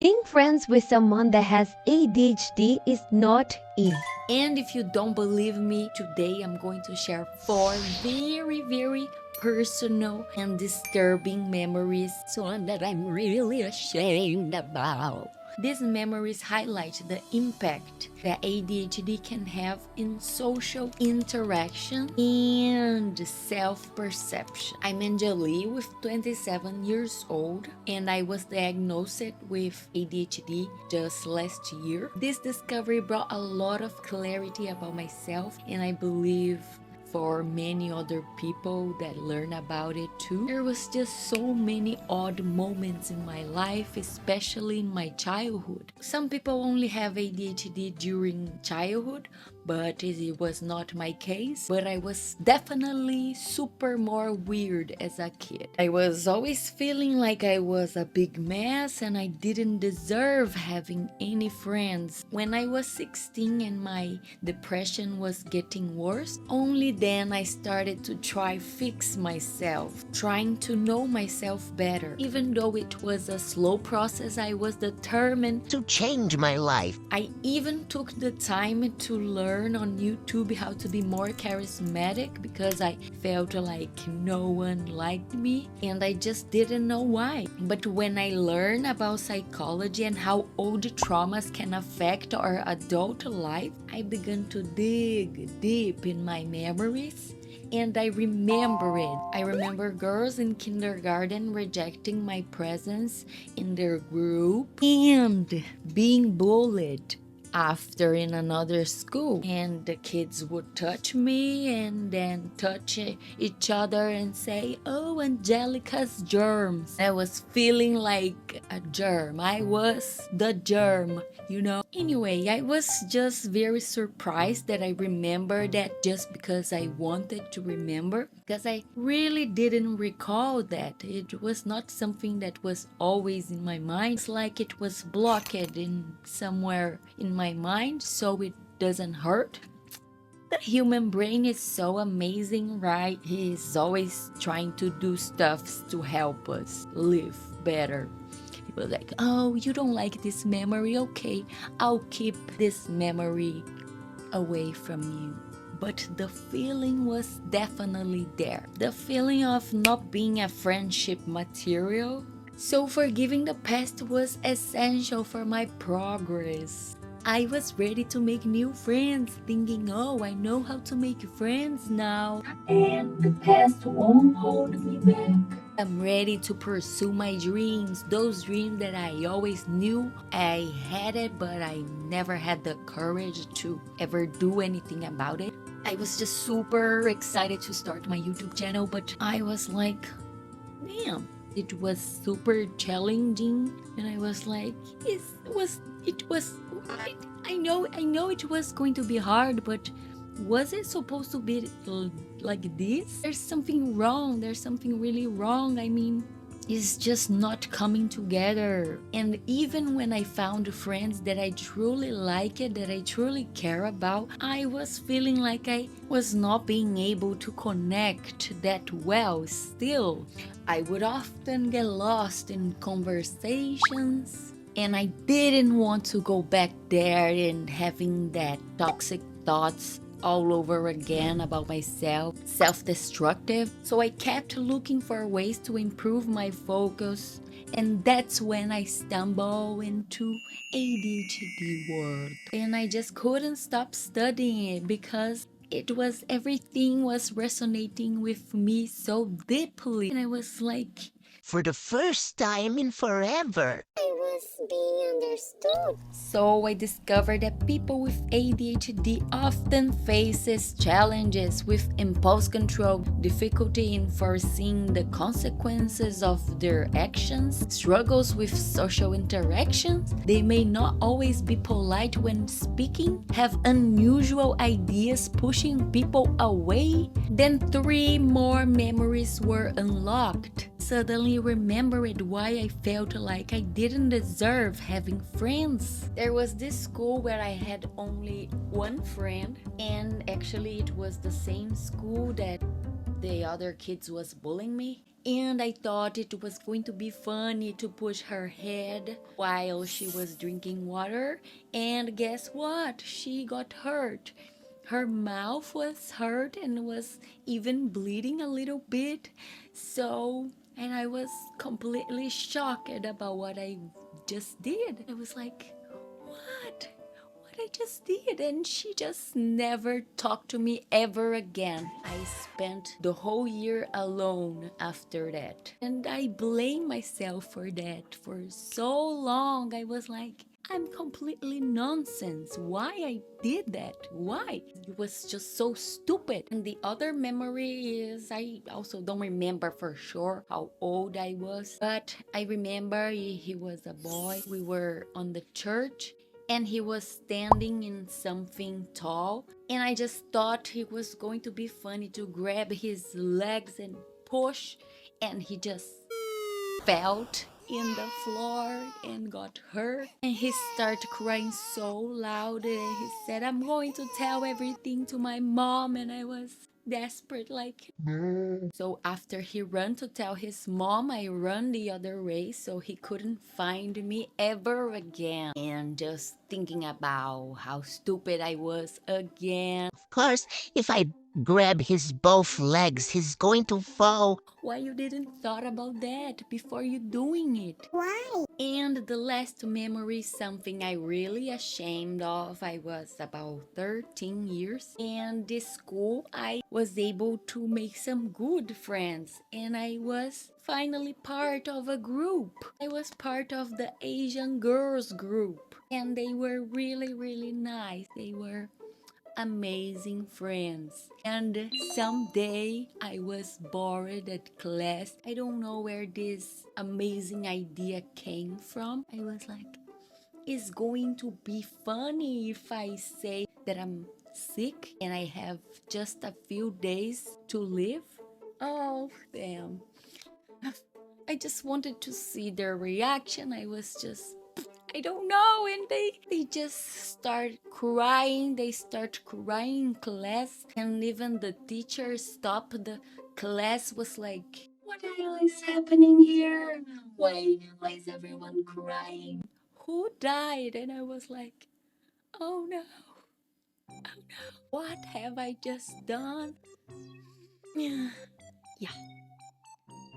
Being friends with someone that has ADHD is not easy. And if you don't believe me, today I'm going to share 4 very personal and disturbing memories, one that I'm really ashamed about. These memories highlight the impact that ADHD can have in social interaction and self-perception. I'm Anjali with 27 years old and I was diagnosed with ADHD just last year. This discovery brought a lot of clarity about myself and I believe for many other people that learn about it too. There was just so many odd moments in my life, especially in my childhood. Some people only have ADHD during childhood, but it was not my case. But I was definitely super more weird as a kid. I was always feeling like I was a big mess and I didn't deserve having any friends. When I was 16 and my depression was getting worse, only then I started to fix myself, trying to know myself better. Even though it was a slow process, I was determined to change my life. I even took the time to learn on YouTube how to be more charismatic because I felt like no one liked me and I just didn't know why. But when I learned about psychology and how old traumas can affect our adult life, I began to dig deep in my memories. And I remember it. I remember girls in kindergarten rejecting my presence in their group and being bullied after in another school. And the kids would touch me and then touch each other and say, "Oh, Angelica's germs." I was feeling like a germ. I was the germ, you know. Anyway, I was just very surprised that I remember that just because I wanted to remember, because I really didn't recall that. It was not something that was always in my mind. It's like it was blocked in somewhere in my mind so it doesn't hurt. The human brain is so amazing, right? He's always trying to do stuff to help us live better. People like, "Oh, you don't like this memory? Okay, I'll keep this memory away from you." But the feeling was definitely there. The feeling of not being a friendship material. So forgiving the past was essential for my progress. I was ready to make new friends, thinking, "Oh, I know how to make friends now, and the past won't hold me back." I'm ready to pursue my dreams, those dreams that I always knew I had it, but I never had the courage to ever do anything about it. I was just super excited to start my YouTube channel, but I was like, damn, it was super challenging, and I was like, I know it was going to be hard, but was it supposed to be like this? There's something wrong. There's something really wrong. I mean, it's just not coming together. And even when I found friends that I truly like it, that I truly care about, I was feeling like I was not being able to connect that well still. I would often get lost in conversations and I didn't want to go back there and having that toxic thoughts all over again about myself, self-destructive. So I kept looking for ways to improve my focus, and that's when I stumbled into ADHD world. And I just couldn't stop studying it because everything was resonating with me so deeply. And I was like, For the first time in forever, I was being understood. so I discovered that people with ADHD often faces challenges with impulse control, difficulty in foreseeing the consequences of their actions, struggles with social interactions. They may not always be polite when speaking, have unusual ideas pushing people away. Then 3 more memories were unlocked. Suddenly remembered why I felt like I didn't deserve having friends. There was this school where I had only one friend, and actually it was the same school that the other kids was bullying me, and I thought it was going to be funny to push her head while she was drinking water, and guess what? She got hurt. Her mouth was hurt and was even bleeding a little bit. And I was completely shocked about what I just did. I was like, what? What I just did? And she just never talked to me ever again. I spent the whole year alone after that. And I blame myself for that. For so long, I was like, I'm completely nonsense. Why I did that? Why? It was just so stupid. And the other memory is I also don't remember for sure how old I was, but I remember he was a boy. We were on the church and he was standing in something tall, and I just thought it was going to be funny to grab his legs and push, and he just felt in the floor and got hurt, and he started crying so loud, and he said, I'm going to tell everything to my mom. And I was desperate, like, no. So after he ran to tell his mom, I ran the other way so he couldn't find me ever again. And just thinking about how stupid I was again. Of course, if I grab his both legs, he's going to fall. Why you didn't thought about that before you doing it? Why? And the last memory, something I really ashamed of. I was about 13 years, and this school I was able to make some good friends, and I was finally part of a group. I was part of the Asian girls group, and they were really nice. They were amazing friends. And someday I was bored at class. I don't know where this amazing idea came from. I was like, it's going to be funny if I say that I'm sick and I have just a few days to live. Oh, damn. I just wanted to see their reaction. I don't know, and they just start crying. They start crying in class, and even the teacher stopped the class, was like, what the hell is happening here? Why is everyone crying? Who died? And I was like, oh no, what have I just done? Yeah.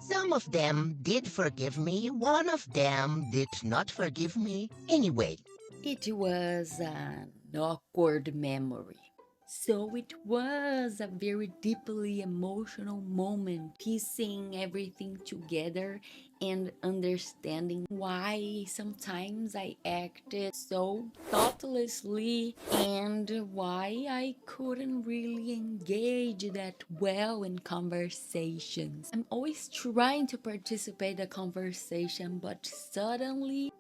Some of them did forgive me, one of them did not forgive me. Anyway, It was an awkward memory. So it was a very deeply emotional moment, piecing everything together and understanding why sometimes I acted so thoughtlessly and why I couldn't really engage that well in conversations. I'm always trying to participate in a conversation, but suddenly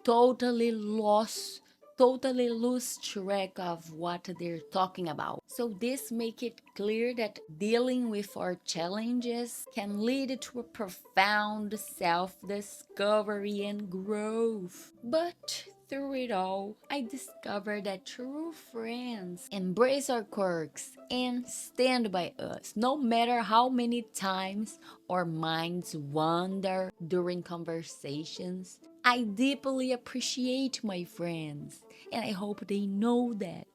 totally lose track of what they're talking about. So this make it clear that dealing with our challenges can lead to a profound self-discovery and growth. But through it all, I discovered that true friends embrace our quirks and stand by us, no matter how many times our minds wander during conversations. I deeply appreciate my friends, and I hope they know that.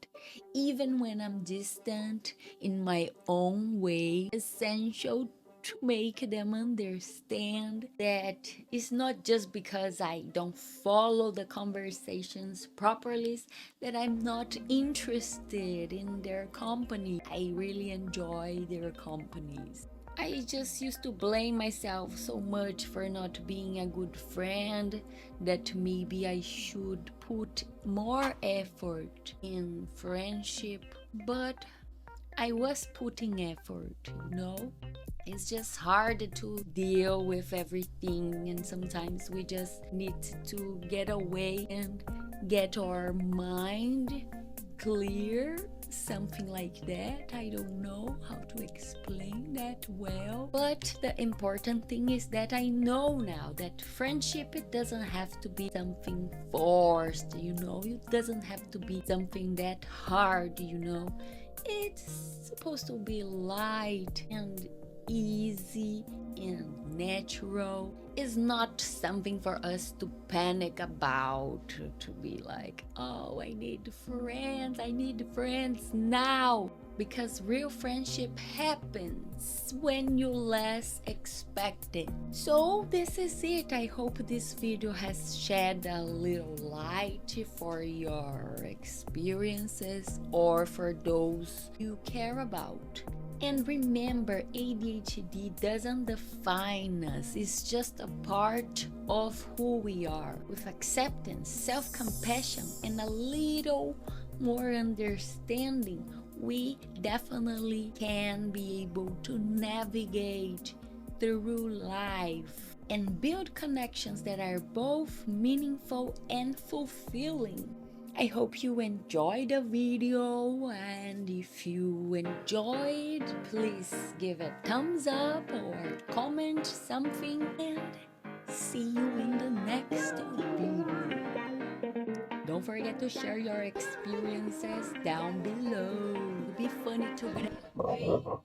Even when I'm distant in my own way, essential to make them understand that it's not just because I don't follow the conversations properly that I'm not interested in their company. I really enjoy their companies. I just used to blame myself so much for not being a good friend, that maybe I should put more effort in friendship, but I was putting effort, you know? It's just hard to deal with everything, and sometimes we just need to get away and get our mind clear, something like that. I don't know how to explain that well, but the important thing is that I know now that friendship, it doesn't have to be something forced, you know. It doesn't have to be something that hard, you know. it's supposed to be light and easy and natural. It's not something for us to panic about, to be like, oh, I need friends now. Because real friendship happens when you less expect it. So this is it. I hope this video has shed a little light for your experiences or for those you care about. And remember, ADHD doesn't define us. It's just a part of who we are. With acceptance, self-compassion, and a little more understanding, we definitely can be able to navigate through life and build connections that are both meaningful and fulfilling. I hope you enjoyed the video, and if you enjoyed, please give a thumbs up or comment something, and see you in the next video. Don't forget to share your experiences down below. It'd be funny to